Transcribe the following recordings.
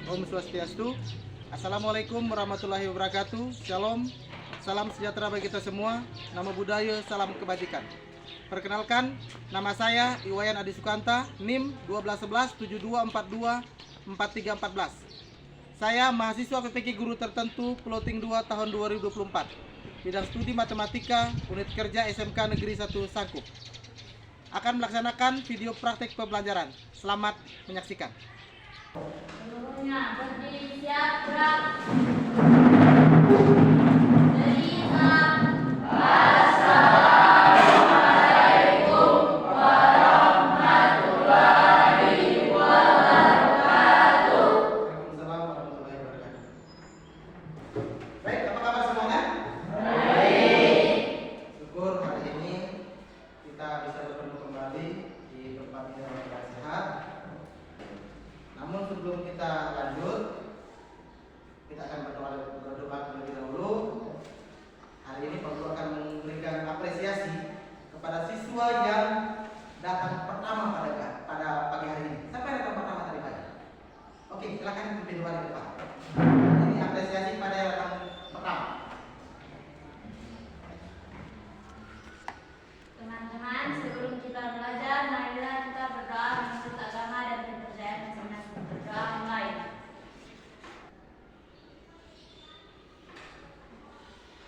Om Swastiastu. Assalamualaikum warahmatullahi wabarakatuh. Shalom. Salam sejahtera bagi kita semua. Nama budaya, salam kebajikan. Perkenalkan, nama saya Iwayan Adi Sukanta, NIM 121172424314. Saya mahasiswa PPK Guru Tertentu Ploting 2 tahun 2024. Bidang studi matematika, unit kerja SMK Negeri 1 Sangkup. Akan melaksanakan video praktek pembelajaran. Selamat menyaksikan. Seluruhnya berdiri siap gerak. Namun sebelum kita lanjut, kita akan berdoa terlebih dahulu. Hari ini Pak Guru akan memberikan apresiasi kepada siswa yang datang pertama pada pagi hari ini. Siapa yang datang pertama tadi pagi? Oke, silakan pimpin doa di depan. Ini apresiasi pada yang datang pertama. Teman-teman, sebelum kita belajar, marilah kita berdoa menurut agama dan kepercayaan masing-masing. Berdoa mulai.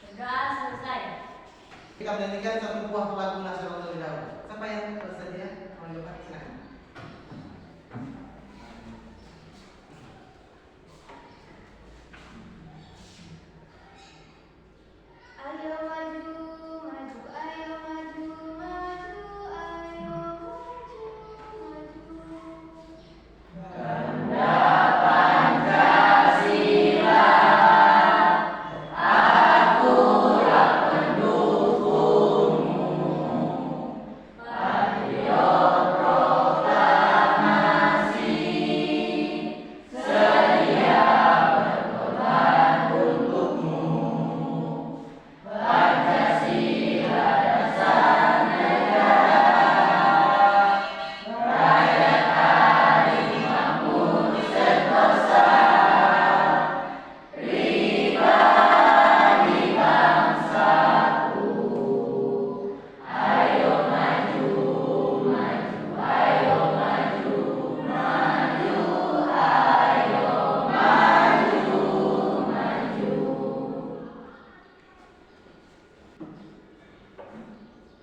Berdoa selesai. Kita menyanyikan satu buah lagu nasional terlebih dahulu. Siapa yang bersedia? Mau coba? Silakan. Ayo maju, maju, ayo maju, maju, ayo maju, maju.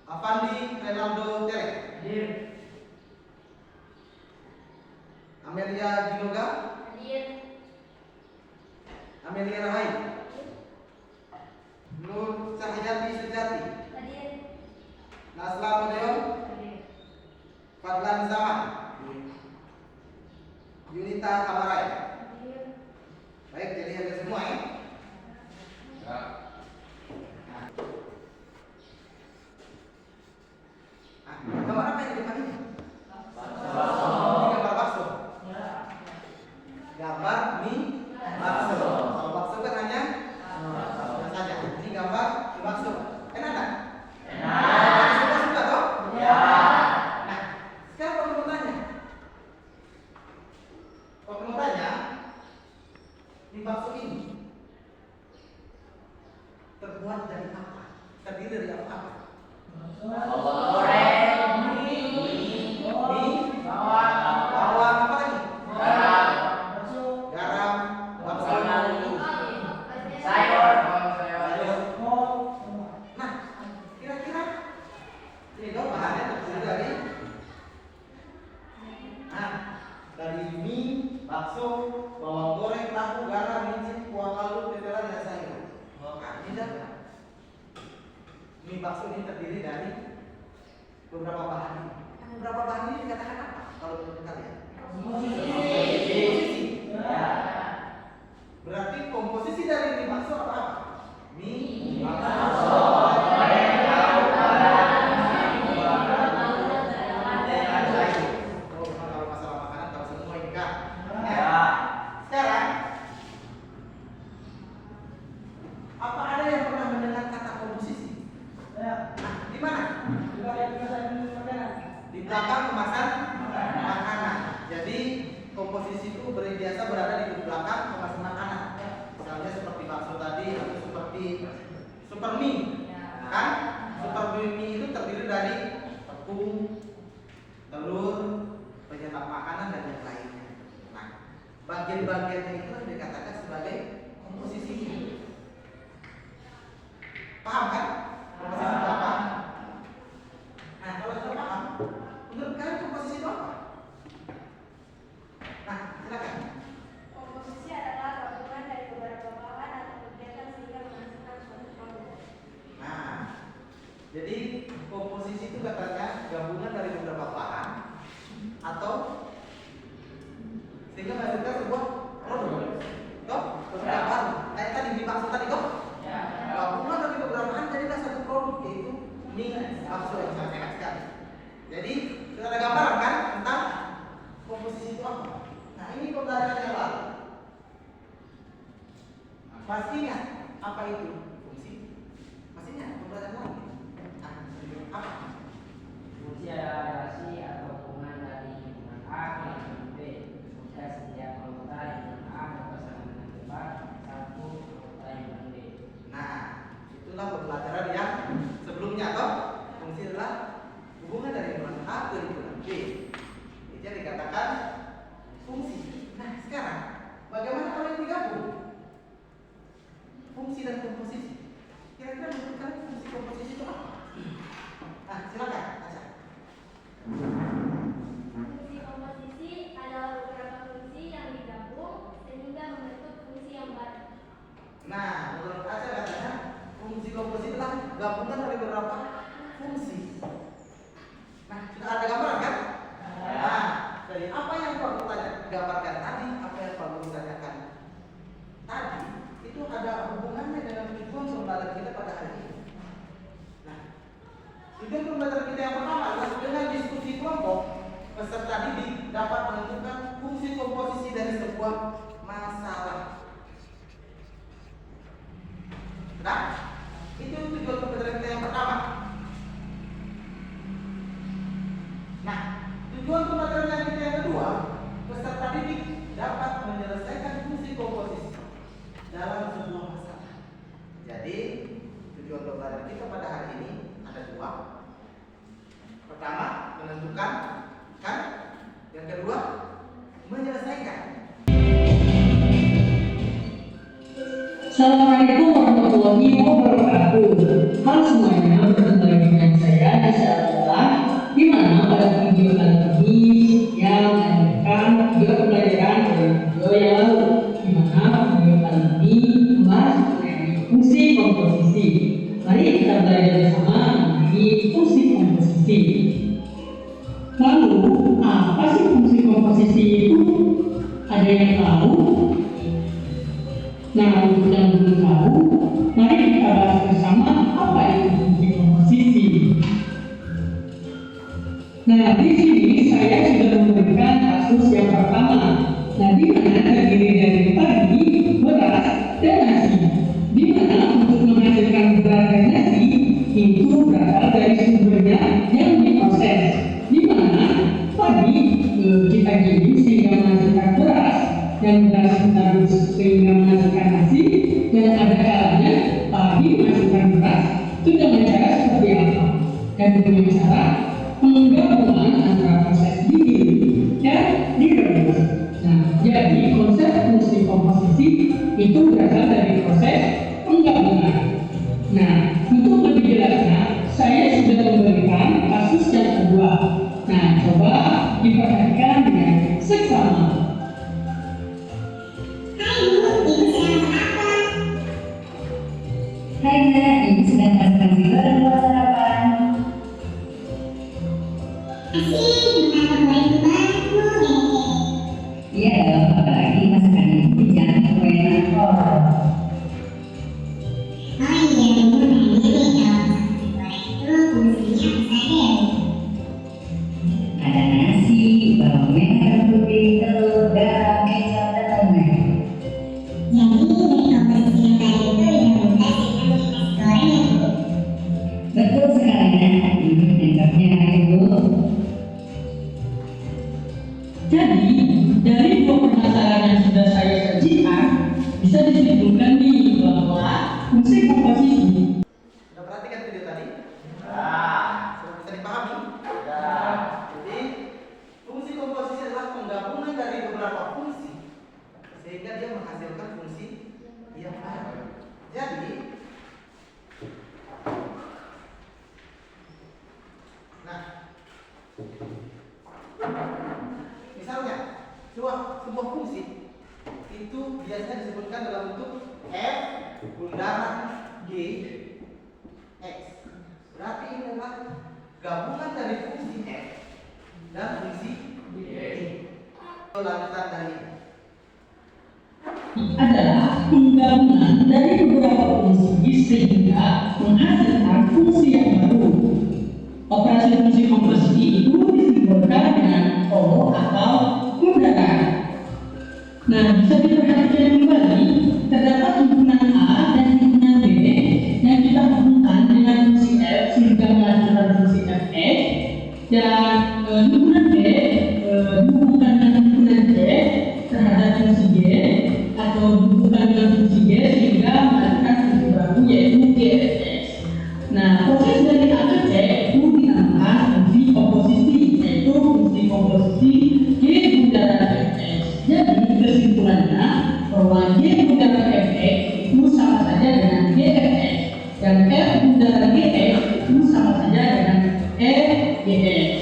Avandi Renaldo Tere. Hadir. Amelia Ginoga. Hadir. Amelia Rahai. Nur Cahyati Sejati. Hadir. Nasla Modeon. Hadir. Fadlan Zaman. Yunita Kamarai. Hadir. Baik, jadi ada semua ya. Gambar apa yang di depan ini? Ini gambar bakso. Gambar mie bakso. Kalau bakso kan hanya saja. Ini gambar mie bakso. Enak tak? Enak. Suka toh? Ya. Nah, sekarang Pak mau tanya. Pak mau tanya, mie bakso ini terbuat dari apa? Terdiri dari apa? Bawang apa lagi? Garam, bakso. Sayur. Nah, kira-kira ini dong bahannya terdiri dari mie, bakso, bawang goreng, tahu, garam, micin, kuah kaldu, tetelan, dan sayur. Nah, ini dah. Mie bakso ini terdiri dari beberapa bahan ini. Beberapa bahan ini dikatakan apa kalau menurut kalian? Komposisi. Berarti komposisi dari mie bakso apa? Mie bakso. Oh, kalau masalah makanan tahu semua ini kan? Ya. Sekarang, apa ada yang pernah mendengar kata komposisi? Di mana? Di belakang kemasan makanan. Jadi komposisi itu biasa berada di belakang super mie, Ya. kan? Super mie itu terdiri dari tepung, telur, penyedap makanan dan yang lainnya. Nah, bagian-bagiannya itu dikatakan sebagai komposisi. Paham kan? Komposisi itu apa? Nah, kalau sudah paham, menurut kalian komposisi itu apa? Nah, silakan. Komposisi adalah gabungan dari beberapa bahan atau kegiatan sehingga menghasilkan suatu produk. Nah, jadi komposisi itu katanya gabungan dari beberapa bahan atau sehingga menghasilkan sebuah produk. Toh, beberapa bahan. Kayak tadi dimaksud tadi toh? Gabungan dari beberapa bahan jadilah satu produk yaitu mie bakso yang sangat enak sekali. Jadi sudah ada gambaran kan tentang komposisi itu apa? Nah, ini pembelajaran yang lalu. Masih ingat apa itu fungsi? Masih ingat pembelajaran lalu? Nah, apa? Fungsi adalah relasi atau hubungan dari hubungan A ke hubungan B. Jika setiap anggota hubungan A berpasangan dengan debat satu anggota hubungan B. Nah, itulah pembelajaran yang sebelumnya toh. Fungsi adalah hubungan dari hubungan A ke hubungan B. Itu yang dikatakan fungsi. Nah, sekarang bagaimana kalau ini digabung? Fungsi dan komposisi. Kira-kira menurut kalian fungsi komposisi itu apa? Nah, silakan Aca. Fungsi komposisi adalah beberapa fungsi yang digabung sehingga membentuk fungsi yang baru. Nah, menurut Aca katanya fungsi komposisi adalah gabungan dari beberapa fungsi. Nah, sudah ada gambaran kan? Nah, dari apa yang Pak Guru gambarkan tadi, apa yang Pak Guru tanyakan tadi, itu ada hubungannya dengan tujuan pembelajaran kita pada hari ini. Nah, tujuan pembelajaran kita yang pertama adalah dengan diskusi kelompok, peserta didik dapat menentukan fungsi komposisi dari sebuah masalah. Nah, itu tujuan pembelajaran kita yang pertama. Nah, tujuan pembelajaran kita yang kedua, peserta didik dapat menyelesaikan fungsi komposisi dalam sebuah masalah. Jadi, tujuan pembelajaran kita pada hari ini ada dua. Pertama, menentukan, kan? Yang kedua, menyelesaikan. Assalamualaikum warahmatullahi wabarakatuh. Halo semuanya, bertemu lagi dengan saya Nisa Abdullah, di mana pada video kali ini yang melanjutkan video pembelajaran dari video yang lalu, di mana video kali ini membahas mengenai fungsi komposisi. Mari kita belajar bersama mengenai fungsi komposisi. Lalu, apa sih fungsi komposisi itu? Ada yang tahu? Nah, untuk yang belum tahu, mari kita bahas bersama apa itu fungsi komposisi. Nah, di sini saya sudah memberikan kasus yang pertama. Nah, di mana terdiri dari padi, beras, dan nasi. Di mana untuk menghasilkan beras dan nasi itu berasal dari sumbernya yang diproses. Di mana padi kita giling sehingga menghasilkan beras, dan beras harus sehingga menghasilkan nasi, dan ada kalanya padi menghasilkan beras itu dengan cara seperti apa? Dan dengan cara penggabungan antara proses digiling dan direbus. Nah, jadi konsep fungsi komposisi itu berasal dari proses penggabungan. Nah, untuk lebih jelasnya, saya sudah memberikan kasus yang kedua. Nah, coba diperhatikan dengan seksama. Hai Nak, Ibu sedang masak nasi goreng buat sarapan. Iya dong, apalagi masakan Ibu jangan kebanyakan kol. Ada nasi, bawang merah, putih, telur, garam, kecap, dan tomat. Betul sekali Nak, ini penyebabnya Ibu. Jadi, dari dua permasalahan yang sudah saya sajikan, bisa disimpulkan nih bahwa fungsi komposisi sehingga dia menghasilkan fungsi yang baru. Jadi, nah, misalnya sebuah fungsi itu biasanya disebutkan dalam bentuk f bundaran g x. Berarti ini adalah gabungan dari fungsi f dan fungsi g. Lanjutan dari adalah penggabungan dari beberapa fungsi sehingga menghasilkan fungsi yang baru. Operasi fungsi komposisi itu disimpulkan dengan O atau bundaran. Nah, bisa diperhatikan kembali terdapat himpunan A dan himpunan B yang kita hubungkan dengan fungsi F sehingga menghasilkan fungsi Fx, dan himpunan B dihubungkan dengan himpunan C terhadap fungsi G, atau dihubungkan dengan fungsi G sehingga menghasilkan fungsi baru yaitu Gfx. Nah, proses dari A ke C itu dinamakan fungsi komposisi, yaitu fungsi komposisi G bundaran Fx. Jadi kesimpulannya bahwa G bundaran Fx itu sama saja dengan Gfx, dan F bundaran Gx itu sama saja dengan Fgx.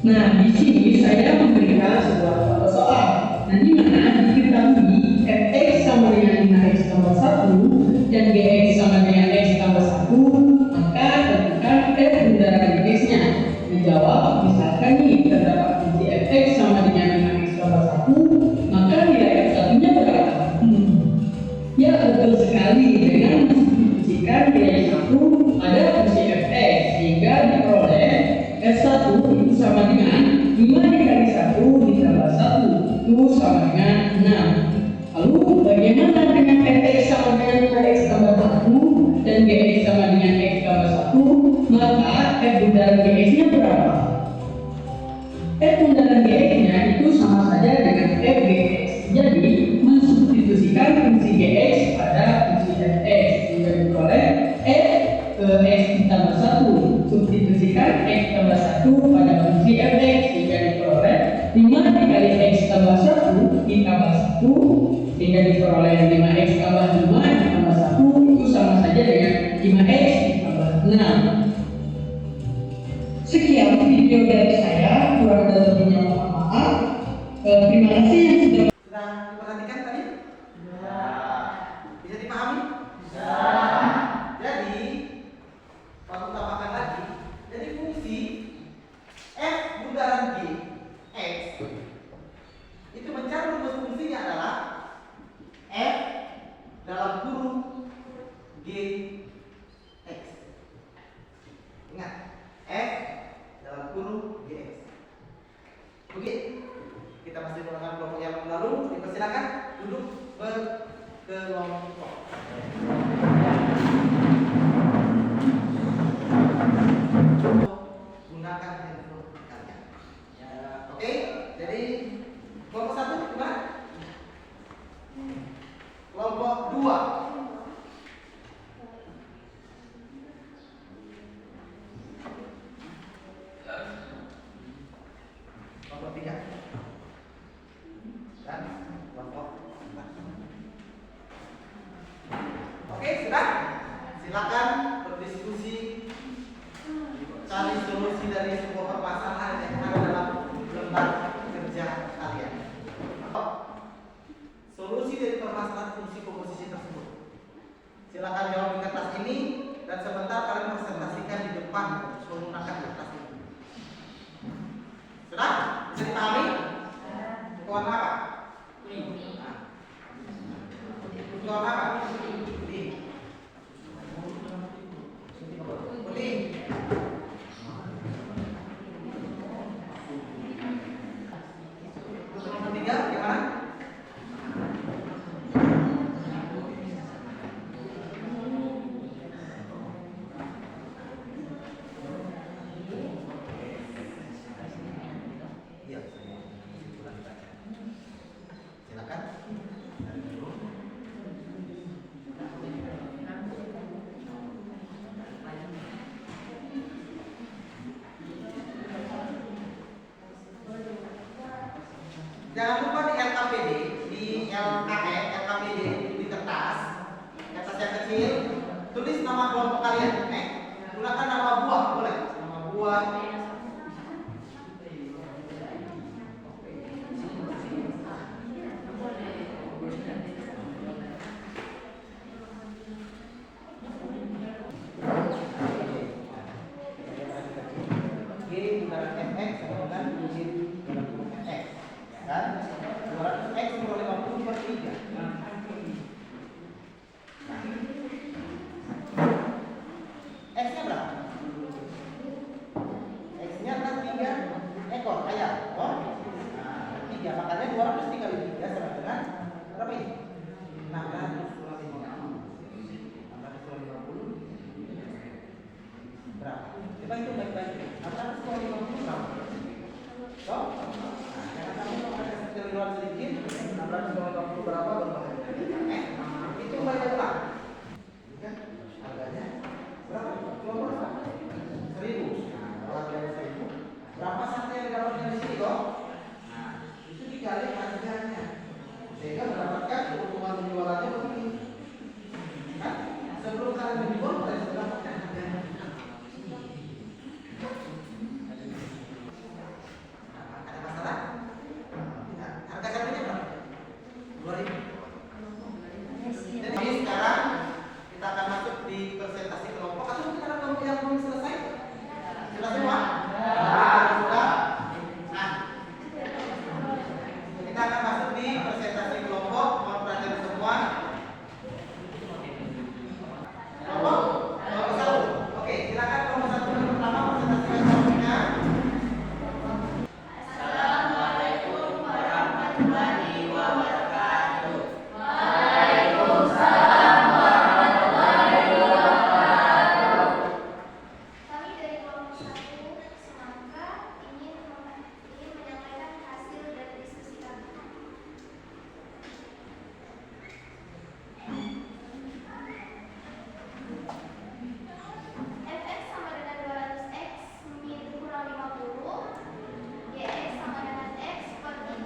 Nah, di sini saya memberikan sebuah contoh soal. Nah, di mana diketahui Fx sama dengan 5x tambah 1 dan Gx sama dengan x tambah 1, maka tentukan F bundaran Gx-nya. Dijawab, misalkan nih terdapat fungsi Fx sama dengan 5x tambah 1, maka nilai F1-nya berapa? Ya, betul sekali, dengan mensubstitusikan nilai 1 pada fungsi Fx, sehingga diperoleh F1 itu sama dengan 5 dikali 1 ditambah 1 itu sama dengan 6. Lalu bagaimana dengan Fx sama dengan 5x tambah 1 dan Gx sama dengan x tambah 1? Maka F bundaran Gx-nya berapa? F bundaran Gx-nya itu sama saja dengan Fgx. Jadi mensubstitusikan fungsi Gx pada fungsi Fx sehingga diperoleh F ke x ditambah 1. Substitusikan x tambah 1 pada fungsi Fx sehingga diperoleh 5 dikali x tambah 1 ditambah 1 sehingga diperoleh 5x tambah 5 ditambah 1 itu sama saja dengan 5x ditambah 6. Sekian video dari saya, kurang dan lebihnya mohon maaf. Terima kasih yang sudah diperhatikan tadi? Bisa dipahami? Jadi, kalau tambahkan lagi, jadi fungsi f bundaran g x itu mencari rumus fungsinya adalah f dalam kurung g x. Ingat, f dalam kurung g x. Oke, kita masih menggunakan kelompok yang lalu. Dipersilakan duduk berkelompok. Gunakan handphone kalian. Oke, jadi kelompok 1 gimana? Kelompok 2. Kelompok 3. Dan kelompok 4. Oke, sudah? Silakan berdiskusi, cari solusi dari sebuah permasalahan yang ada dalam lembar kerja kalian. Solusi dari permasalahan fungsi komposisi tersebut. Silakan jawab di kertas ini dan sebentar kalian presentasikan di depan menggunakan kertas ini. Sudah? Bisa dipahami? Warna apa? Kuning. Warna apa? Kuning. Kuning. Untuk yang ketiga, gimana? Iya, silakan. Dari dulu. Jangan lupa di LKPD, di LKPD di kertas yang kecil, tulis nama kelompok kalian. Gunakan nama buah, boleh. Nama buah. Bundaran fx sama dengan unit fx, ya kan? 200x per 50 per 3. X-nya berapa? X-nya kan 3 ekor ayam. Oh? Nah, 3, makanya 200 dikali 3 sama dengan berapa ini? 650 berapa? Coba itu baik-baik. 650 berapa? Toh? Nah, jangan sampai kalau ada keluar sedikit. 650 berapa berbahaya? Itu banyak ulang. Ya, harganya berapa? Keluar berapa? 1000. Kalau dari 1000, berapa sate yang didapatkan di sini kok? Nah, itu dikali harganya, sehingga mendapatkan keuntungan penjualannya begini. Kan? Sebelum kalian menjual, kalian sudah mendapatkan harganya. Ada masalah? Tidak. Harga satunya berapa? 2000. Jadi sekarang kita akan masuk di presentasi kelompok. Atau mungkin ada kelompok yang belum selesai? Sudah semua? Sudah. Nah, kita akan masuk di presentasi kelompok. Mohon perhatian semua. Kelompok? Kelompok 1. Oke, silakan kelompok 1 yang pertama presentasi kelompoknya. Assalamualaikum warahmatullahi wabarakatuh. Kami dari kelompok 1 Semangka ingin menyampaikan hasil dari diskusi kami. Fx sama dengan 200x min kurang 50, Gx sama dengan x per 3,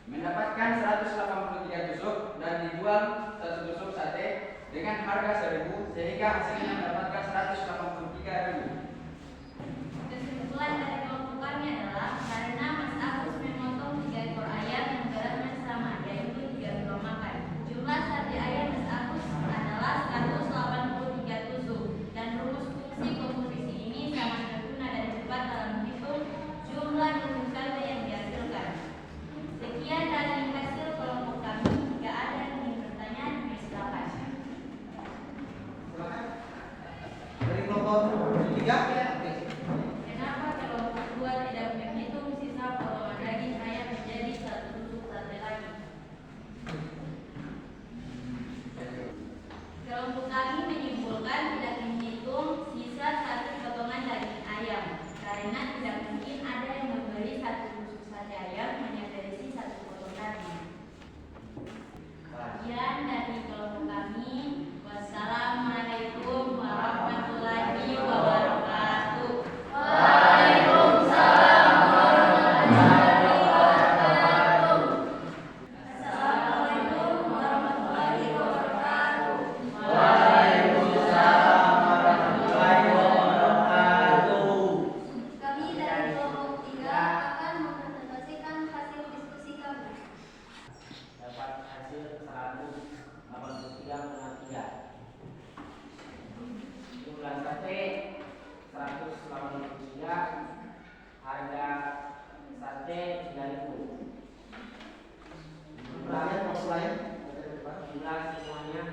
mendapatkan 183 tusuk dan dijual satu tusuk sate dengan harga 1.000 sehingga hasilnya mendapatkan 183.000. Kesimpulan dari kelompok kami adalah karena Mas Agus memotong 3 ekor ayam yang beratnya sama, yaitu 3 kilo makan. Jumlah sate ayam Mas Agus adalah 183 tusuk dan rumus fungsi komposisi ini sangat berguna dan cepat dalam menghitung jumlah tusuk sate yang dihasilkan. Sekian dari hasil kelompok kami. Jika ada yang ingin bertanya, silakan. Silakan. Dari kelompok 3 ya. Oke. Kenapa kelompok 2 tidak menghitung sisa potongan daging ayam menjadi 1 tusuk sate lagi? Kelompok kami menyimpulkan tidak menghitung sisa 1 potongan daging ayam karena tidak mungkin ada yang membeli 1 tusuk sate ayam hanya berisi 1 potong daging. Sekian dari kelompok kami. Wassalamualaikum warahmatullahi wabarakatuh. Waalaikumsalam warahmatullahi wabarakatuh. Assalamualaikum warahmatullahi wabarakatuh. Waalaikumsalam warahmatullahi wabarakatuh. Kami dari kelompok 3 akan mempresentasikan hasil diskusi kami. Dapat hasil 183,3. Jumlah sate 183, harga sate 3.000. Jumlah semuanya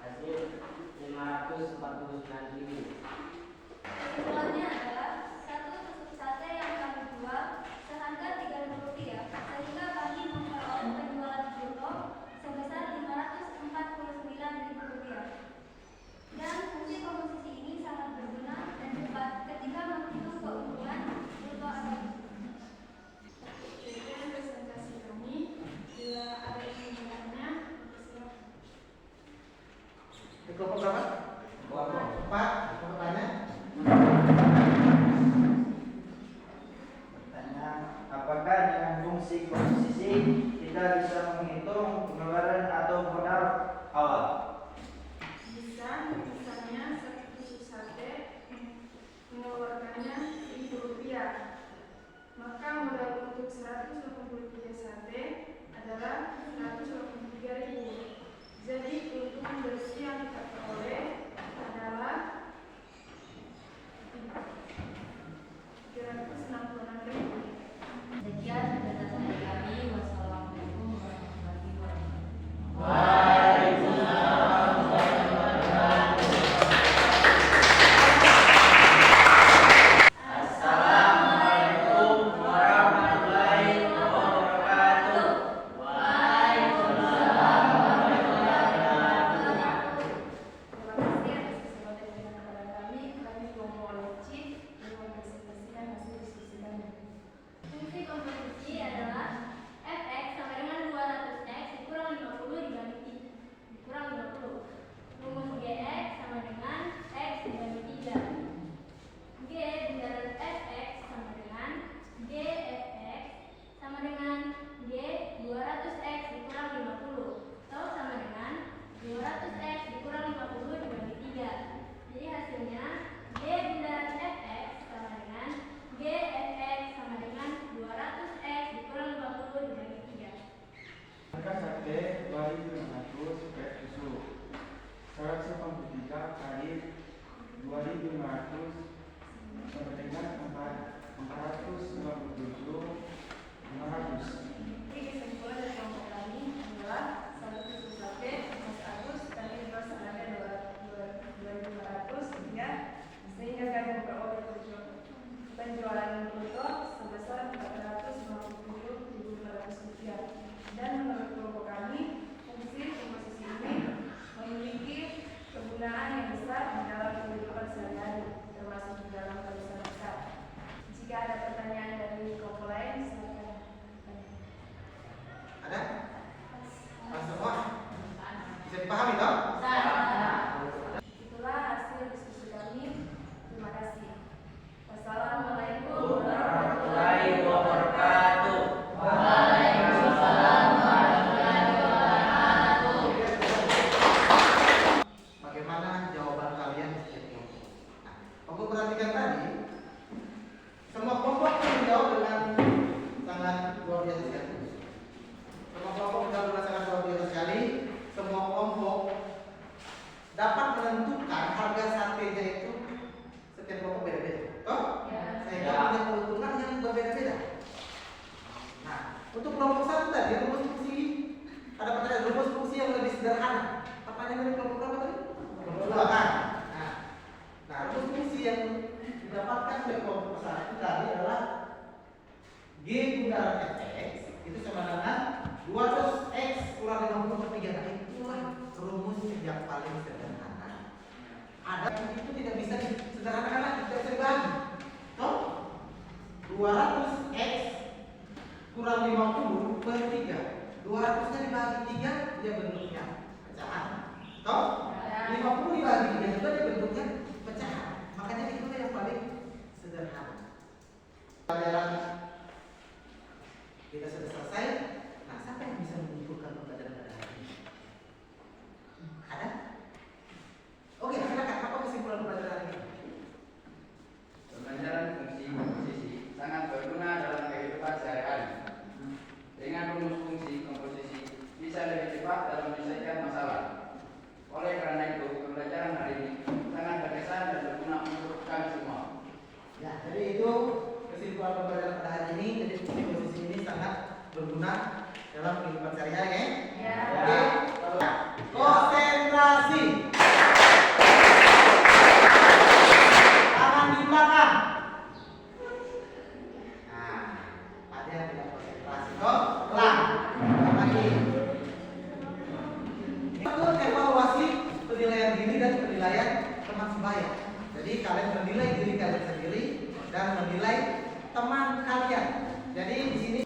hasil 549.000. Kesimpulannya adalah 1 tusuk sate yang kami jual seharga Rp3.000 sehingga kami memperoleh penjualan bruto sebesar Rp549.000. Dan fungsi komposisi ini sangat berguna dan cepat ketika menghitung keuntungan bruto atau Sekian presentasi kami. Bila ada yang ingin bertanya, silakan. Di kelompok berapa? Kelompok 4. Pertanyaan. Pertanyaan, apakah dengan fungsi komposisi kita bisa menghitung pengeluaran atau modal awal? Bisa, misalnya 1 tusuk sate mengeluarkannya Rp1.000, maka modal untuk 183 sate adalah 183.000. Jadi keuntungan bersih yang kita peroleh adalah 366.000. sekian penjelasan dari kami. Wassalamualaikum warahmatullahi wabarakatuh. Waalaikumsalam warahmatullahi wabarakatuh. Assalamualaikum warahmatullahi wabarakatuh. Waalaikumsalam warahmatullahi wabarakatuh. Terima kasih atas kesempatan kepada kami. Kami kelompok Loci yang mempresentasikan hasil diskusi kami. Fungsi komposisi adalah fx sama dengan 200x dikurang 50 dikurang 50. Rumus gx sama dengan x dibagi 3. G bundaran fx sama dengan g fx sama dengan g 200x dikurang 50 atau sama dengan 200x dikurang 50 dibagi 3. Jadi hasilnya g bundaran fx sama dengan g fx sama dengan 200x dikurang 50 dibagi 3. Harga sate 2.500 per tusuk. 183 kali 2.500 sama dengan 457.500. Jadi kesimpulan dari kelompok kami adalah 1 tusuk sate Mas Agus kami jual seharga 2.500 sehingga kami memperoleh penjualan bruto sebesar Rp457.500. Dan menurut kelompok kami, fungsi komposisi ini memiliki kegunaan yang besar di dalam kehidupan sehari-hari, termasuk di dalam perusahaan besar. Jika ada pertanyaan dari kelompok lain, silakan. kelompok satu tadi rumus fungsi. Ada pertanyaan rumus fungsi yang lebih sederhana. Apanya dari kelompok berapa tadi? Kelompok 2 kan? Nah, rumus fungsi yang didapatkan oleh kelompok 1 tadi adalah G putaran fx itu sama dengan 200x kurang 50/3. Nah, itulah rumus yang paling sederhana. Ada itu tidak bisa disederhanakan lagi, tidak bisa dibagi. Toh 200x kurang 50/3. 200-nya dibagi 3 dia bentuknya pecahan. Toh 50 dibagi 3 juga dia bentuknya pecahan. Makanya itu yang paling sederhana. Pelajaran kita sudah selesai. Nah, siapa yang bisa menyimpulkan pembelajaran pada hari ini? Ada? Oke, silakan. Apa kesimpulan pembelajaran hari ini? Pembelajaran fungsi komposisi sangat berguna dalam kehidupan sehari-hari. Dengan rumus fungsi komposisi bisa lebih cepat dalam menyelesaikan masalah. Oleh karena itu, pembelajaran hari ini sangat berkesan dan berguna untuk kami semua. Ya, jadi itu kesimpulan pembelajaran pada hari ini. Jadi fungsi komposisi ini sangat berguna dalam kehidupan sehari-hari, ya? Ya. Oke. Konsentrasi. Tangan di belakang. Nah, ada yang tidak konsentrasi. Toh, ulang. Lagi. Itu evaluasi penilaian diri dan penilaian teman sebaya. Jadi kalian menilai diri kalian sendiri dan menilai teman kalian. Jadi di sini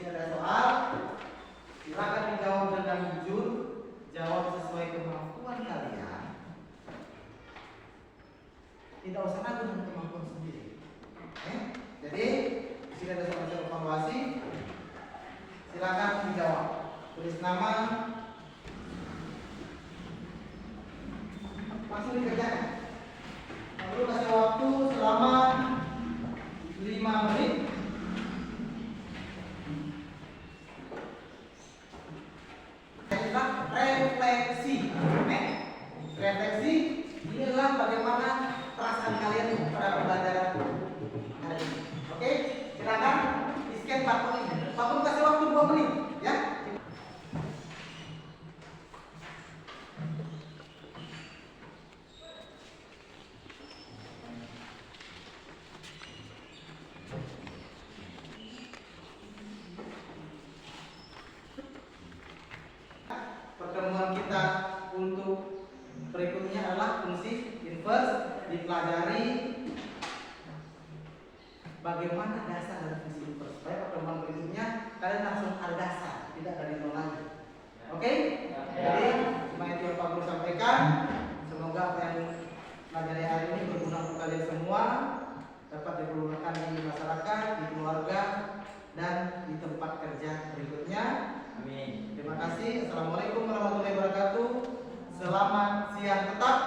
ada soal. Silakan dijawab dengan jujur, jawab sesuai kemampuan kalian. Tidak usah ragu dengan kemampuan sendiri. Oke? Jadi di sini ada soal evaluasi. Silakan dijawab. Tulis nama. Langsung dikerjakan. Lalu kasih waktu selama 5 menit. Refleksi. Refleksi ini adalah bagaimana perasaan kalian pada pembelajaran hari ini. Oke, silakan di-scan barcode ini. Pak Pun kasih waktu 2 menit, ya. Pertemuan kita untuk berikutnya adalah fungsi inverse. Dipelajari bagaimana dasar dari fungsi inverse. Supaya pertemuan berikutnya kalian langsung ada dasar, tidak dari nol lagi. Oke? Jadi cuma itu yang Pak Guru sampaikan. Semoga apa yang pelajari hari ini berguna untuk kalian semua, dapat dipergunakan di masyarakat, di keluarga, dan di tempat kerja berikutnya. Amin. Terima kasih. Assalamualaikum warahmatullahi wabarakatuh. Selamat siang tetap.